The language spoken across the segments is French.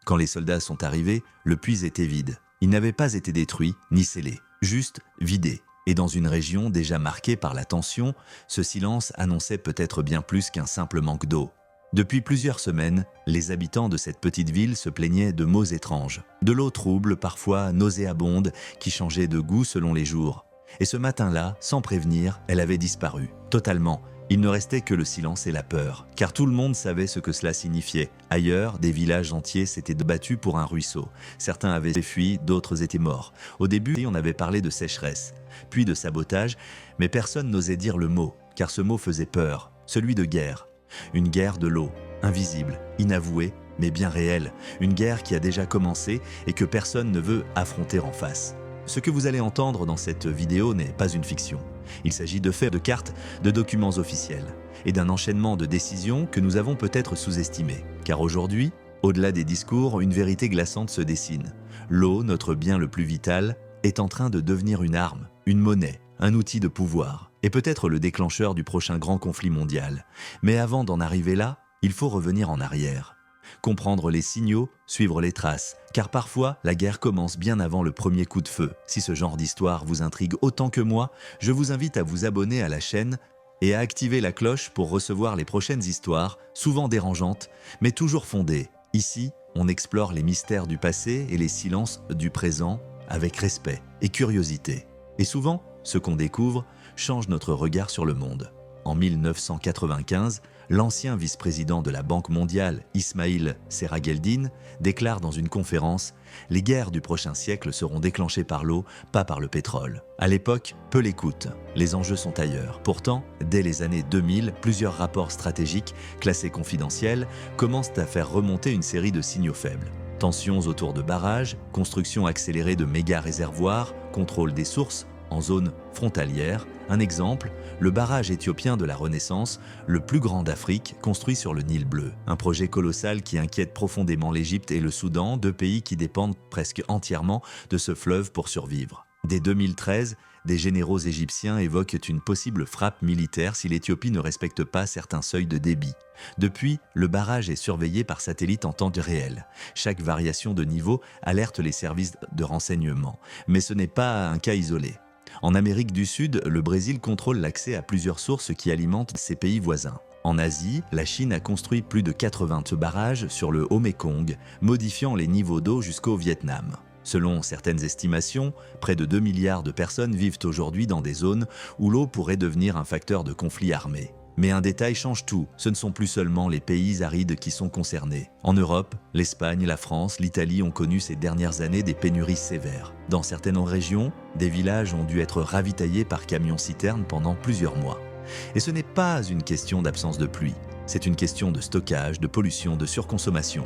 Quand les soldats sont arrivés, le puits était vide. Il n'avait pas été détruit ni scellé, juste vidé. Et dans une région déjà marquée par la tension, ce silence annonçait peut-être bien plus qu'un simple manque d'eau. Depuis plusieurs semaines, les habitants de cette petite ville se plaignaient de maux étranges. De l'eau trouble, parfois nauséabonde, qui changeait de goût selon les jours. Et ce matin-là, sans prévenir, elle avait disparu, totalement. Il ne restait que le silence et la peur, car tout le monde savait ce que cela signifiait. Ailleurs, des villages entiers s'étaient battus pour un ruisseau. Certains avaient fui, d'autres étaient morts. Au début, on avait parlé de sécheresse, puis de sabotage, mais personne n'osait dire le mot, car ce mot faisait peur, celui de guerre. Une guerre de l'eau, invisible, inavouée, mais bien réelle. Une guerre qui a déjà commencé et que personne ne veut affronter en face. Ce que vous allez entendre dans cette vidéo n'est pas une fiction. Il s'agit de faits, de cartes, de documents officiels et d'un enchaînement de décisions que nous avons peut-être sous-estimées. Car aujourd'hui, au-delà des discours, une vérité glaçante se dessine. L'eau, notre bien le plus vital, est en train de devenir une arme, une monnaie, un outil de pouvoir et peut-être le déclencheur du prochain grand conflit mondial. Mais avant d'en arriver là, il faut revenir en arrière. Comprendre les signaux, suivre les traces, car parfois la guerre commence bien avant le premier coup de feu. Si ce genre d'histoire vous intrigue autant que moi, je vous invite à vous abonner à la chaîne et à activer la cloche pour recevoir les prochaines histoires, souvent dérangeantes, mais toujours fondées. Ici, on explore les mystères du passé et les silences du présent avec respect et curiosité. Et souvent, ce qu'on découvre change notre regard sur le monde. En 1995, l'ancien vice-président de la Banque mondiale, Ismail Serageldine, déclare dans une conférence « Les guerres du prochain siècle seront déclenchées par l'eau, pas par le pétrole ». À l'époque, peu l'écoutent. Les enjeux sont ailleurs. Pourtant, dès les années 2000, plusieurs rapports stratégiques, classés confidentiels, commencent à faire remonter une série de signaux faibles. Tensions autour de barrages, construction accélérée de méga-réservoirs, contrôle des sources, en zone frontalière. Un exemple, le barrage éthiopien de la Renaissance, le plus grand d'Afrique, construit sur le Nil bleu. Un projet colossal qui inquiète profondément l'Égypte et le Soudan, deux pays qui dépendent presque entièrement de ce fleuve pour survivre. Dès 2013, des généraux égyptiens évoquent une possible frappe militaire si l'Éthiopie ne respecte pas certains seuils de débit. Depuis, le barrage est surveillé par satellite en temps réel. Chaque variation de niveau alerte les services de renseignement. Mais ce n'est pas un cas isolé. En Amérique du Sud, le Brésil contrôle l'accès à plusieurs sources qui alimentent ses pays voisins. En Asie, la Chine a construit plus de 80 barrages sur le Haut-Mékong, modifiant les niveaux d'eau jusqu'au Vietnam. Selon certaines estimations, près de 2 milliards de personnes vivent aujourd'hui dans des zones où l'eau pourrait devenir un facteur de conflit armé. Mais un détail change tout, ce ne sont plus seulement les pays arides qui sont concernés. En Europe, l'Espagne, la France, l'Italie ont connu ces dernières années des pénuries sévères. Dans certaines régions, des villages ont dû être ravitaillés par camions-citernes pendant plusieurs mois. Et ce n'est pas une question d'absence de pluie, c'est une question de stockage, de pollution, de surconsommation.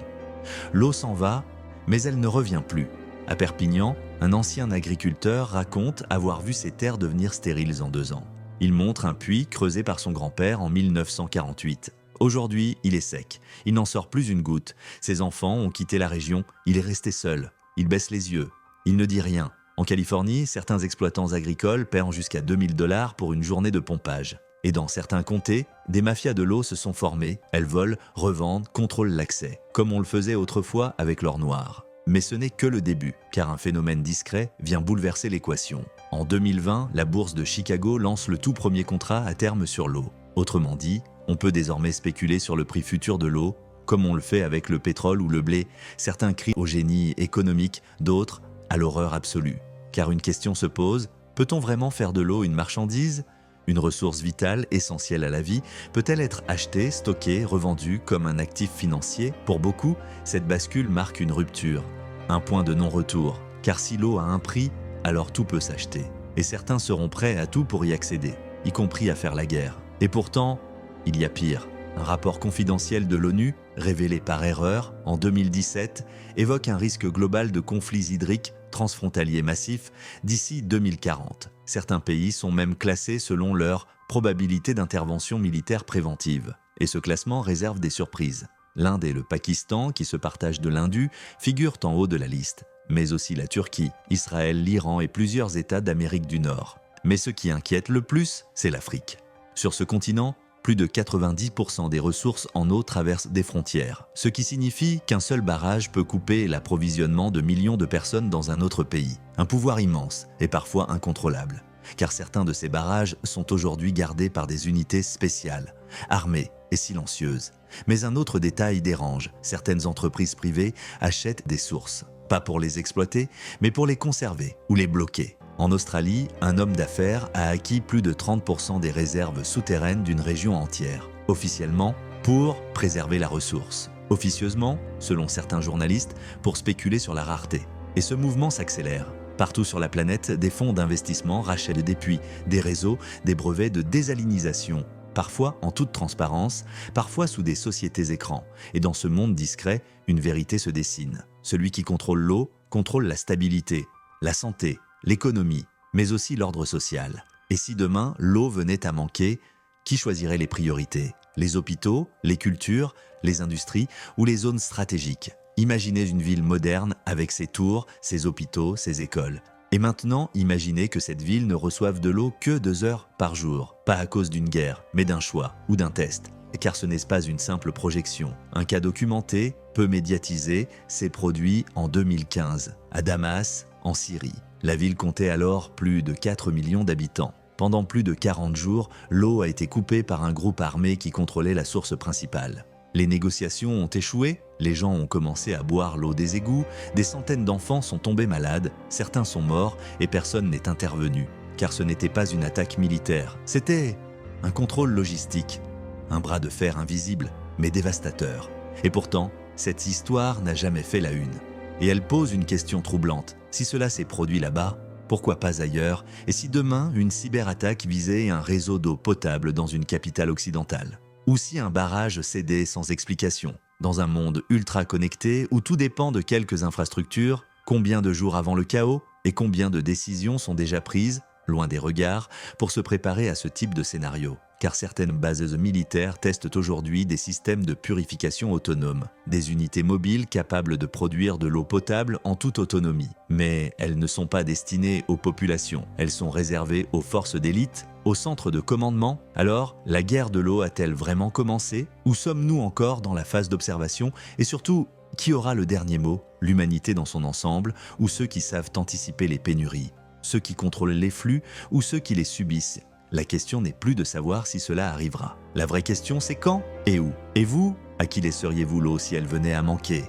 L'eau s'en va, mais elle ne revient plus. À Perpignan, un ancien agriculteur raconte avoir vu ses terres devenir stériles en 2 ans. Il montre un puits creusé par son grand-père en 1948. Aujourd'hui, il est sec. Il n'en sort plus une goutte. Ses enfants ont quitté la région. Il est resté seul. Il baisse les yeux. Il ne dit rien. En Californie, certains exploitants agricoles paient jusqu'à 2000 $ pour une journée de pompage. Et dans certains comtés, des mafias de l'eau se sont formées. Elles volent, revendent, contrôlent l'accès, comme on le faisait autrefois avec l'or noir. Mais ce n'est que le début, car un phénomène discret vient bouleverser l'équation. En 2020, la bourse de Chicago lance le tout premier contrat à terme sur l'eau. Autrement dit, on peut désormais spéculer sur le prix futur de l'eau, comme on le fait avec le pétrole ou le blé. Certains crient au génie économique, d'autres à l'horreur absolue. Car une question se pose, peut-on vraiment faire de l'eau une marchandise ? Une ressource vitale, essentielle à la vie, peut-elle être achetée, stockée, revendue comme un actif financier ? Pour beaucoup, cette bascule marque une rupture, un point de non-retour. Car si l'eau a un prix, alors tout peut s'acheter. Et certains seront prêts à tout pour y accéder, y compris à faire la guerre. Et pourtant, il y a pire. Un rapport confidentiel de l'ONU, révélé par erreur en 2017, évoque un risque global de conflits hydriques transfrontaliers massifs d'ici 2040. Certains pays sont même classés selon leur probabilité d'intervention militaire préventive. Et ce classement réserve des surprises. L'Inde et le Pakistan, qui se partagent de l'Hindu, figurent en haut de la liste. Mais aussi la Turquie, Israël, l'Iran et plusieurs États d'Amérique du Nord. Mais ce qui inquiète le plus, c'est l'Afrique. Sur ce continent, plus de 90% des ressources en eau traversent des frontières, ce qui signifie qu'un seul barrage peut couper l'approvisionnement de millions de personnes dans un autre pays. Un pouvoir immense et parfois incontrôlable, car certains de ces barrages sont aujourd'hui gardés par des unités spéciales, armées et silencieuses. Mais un autre détail dérange, certaines entreprises privées achètent des sources, pas pour les exploiter, mais pour les conserver ou les bloquer. En Australie, un homme d'affaires a acquis plus de 30% des réserves souterraines d'une région entière, officiellement pour préserver la ressource, officieusement, selon certains journalistes, pour spéculer sur la rareté. Et ce mouvement s'accélère. Partout sur la planète, des fonds d'investissement rachètent des puits, des réseaux, des brevets de désalinisation, parfois en toute transparence, parfois sous des sociétés écrans. Et dans ce monde discret, une vérité se dessine. Celui qui contrôle l'eau contrôle la stabilité, la santé, l'économie, mais aussi l'ordre social. Et si demain, l'eau venait à manquer, qui choisirait les priorités? Les hôpitaux, les cultures, les industries ou les zones stratégiques? Imaginez une ville moderne avec ses tours, ses hôpitaux, ses écoles. Et maintenant, imaginez que cette ville ne reçoive de l'eau que 2 heures par jour, pas à cause d'une guerre, mais d'un choix ou d'un test. Car ce n'est pas une simple projection. Un cas documenté, peu médiatisé, s'est produit en 2015, à Damas, en Syrie. La ville comptait alors plus de 4 millions d'habitants. Pendant plus de 40 jours, l'eau a été coupée par un groupe armé qui contrôlait la source principale. Les négociations ont échoué, les gens ont commencé à boire l'eau des égouts, des centaines d'enfants sont tombés malades, certains sont morts et personne n'est intervenu. Car ce n'était pas une attaque militaire, c'était un contrôle logistique. Un bras de fer invisible, mais dévastateur. Et pourtant, cette histoire n'a jamais fait la une. Et elle pose une question troublante. Si cela s'est produit là-bas, pourquoi pas ailleurs? Et si demain, une cyberattaque visait un réseau d'eau potable dans une capitale occidentale? Ou si un barrage cédait sans explication? Dans un monde ultra connecté où tout dépend de quelques infrastructures, combien de jours avant le chaos et combien de décisions sont déjà prises, loin des regards, pour se préparer à ce type de scénario? Car certaines bases militaires testent aujourd'hui des systèmes de purification autonomes, des unités mobiles capables de produire de l'eau potable en toute autonomie. Mais elles ne sont pas destinées aux populations, elles sont réservées aux forces d'élite, aux centres de commandement. Alors, la guerre de l'eau a-t-elle vraiment commencé? Ou sommes-nous encore dans la phase d'observation? Et surtout, qui aura le dernier mot? L'humanité dans son ensemble, ou ceux qui savent anticiper les pénuries? Ceux qui contrôlent les flux, ou ceux qui les subissent? La question n'est plus de savoir si cela arrivera. La vraie question, c'est quand et où. Et vous, à qui laisseriez-vous l'eau si elle venait à manquer?